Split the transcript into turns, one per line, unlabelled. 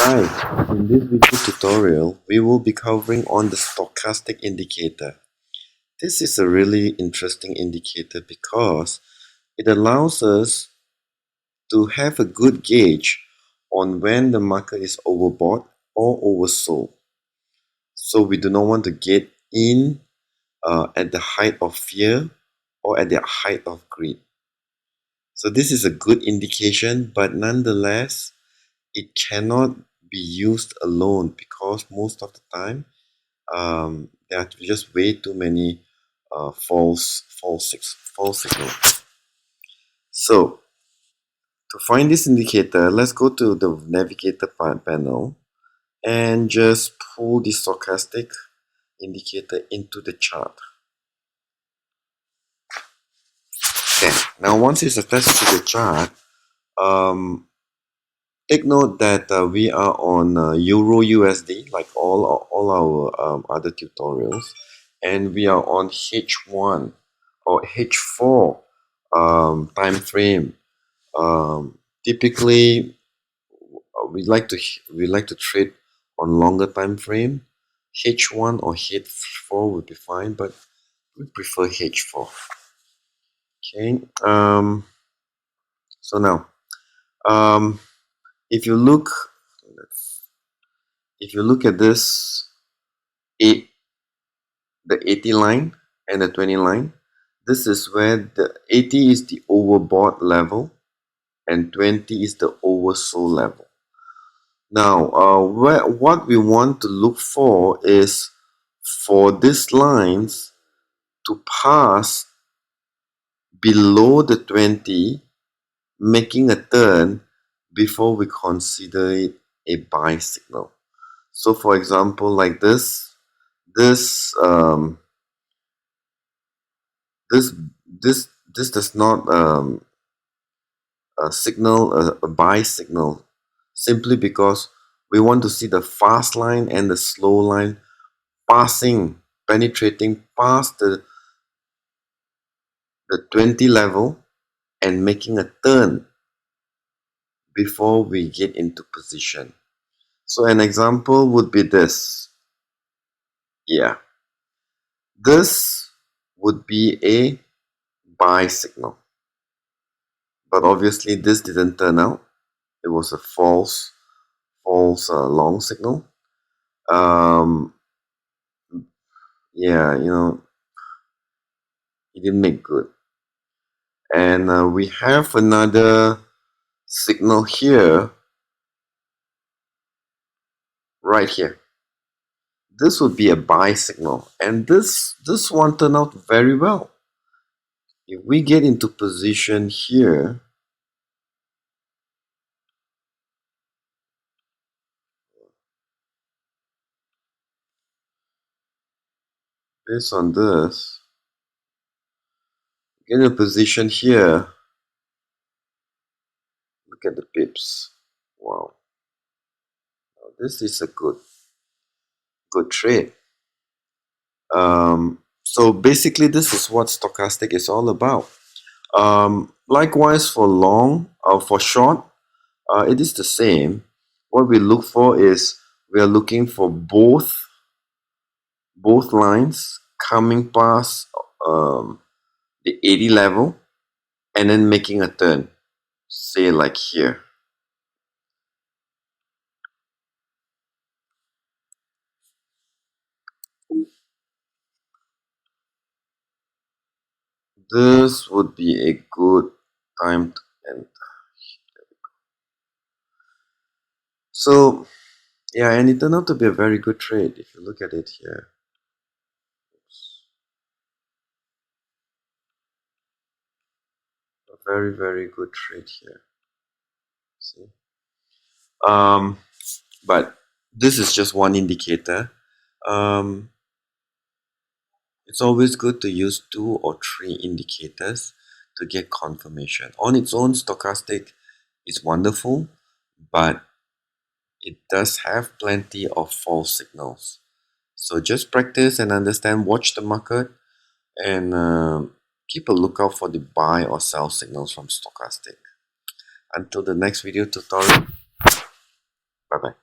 Hi, in this video tutorial, we will be covering on the stochastic indicator. This is a really interesting indicator because it allows us to have a good gauge on when the market is overbought or oversold. So we do not want to get in at the height of fear or at the height of greed. So this is a good indication, but nonetheless, it cannot be used alone because most of the time there are just way too many false signals. So to find this indicator, let's go to the navigator panel and just pull the stochastic indicator into the chart. Okay. Now once it's attached to the chart, take note that we are on Euro USD, like all our other tutorials, and we are on H1 or H4 time frame. Typically, we like to trade on longer time frame. H1 or H4 would be fine, but we prefer H4. Okay. So now, if you look at this the 80 line and the 20 line, this is where the 80 is the overbought level and 20 is the oversold level. Now what we want to look for is for these lines to pass below the 20, making a turn before we consider it a buy signal. So for example, like this does not signal a buy signal, simply because we want to see the fast line and the slow line penetrating past the 20 level and making a turn before we get into position. So an example would be this. Yeah, this would be a buy signal, but obviously this didn't turn out. It was a false long signal. Yeah, it didn't make good. And we have another signal here, right here. This would be a buy signal, and this one turned out very well. If we get into position here, based on this, get in a position here, look at the pips. Wow, now this is a good trade. So basically this is what stochastic is all about. Likewise for long or for short, it is the same. What we look for is we are looking for both lines coming past the 80 level and then making a turn, say like here. This would be a good time to enter. So yeah, and it turned out to be a very good trade if you look at it here. A very, very good trade here. See? But this is just one indicator. It's always good to use 2 or 3 indicators to get confirmation. On its own, stochastic is wonderful, but it does have plenty of false signals. So just practice and understand, watch the market, and keep a lookout for the buy or sell signals from stochastic. Until the next video tutorial, bye bye.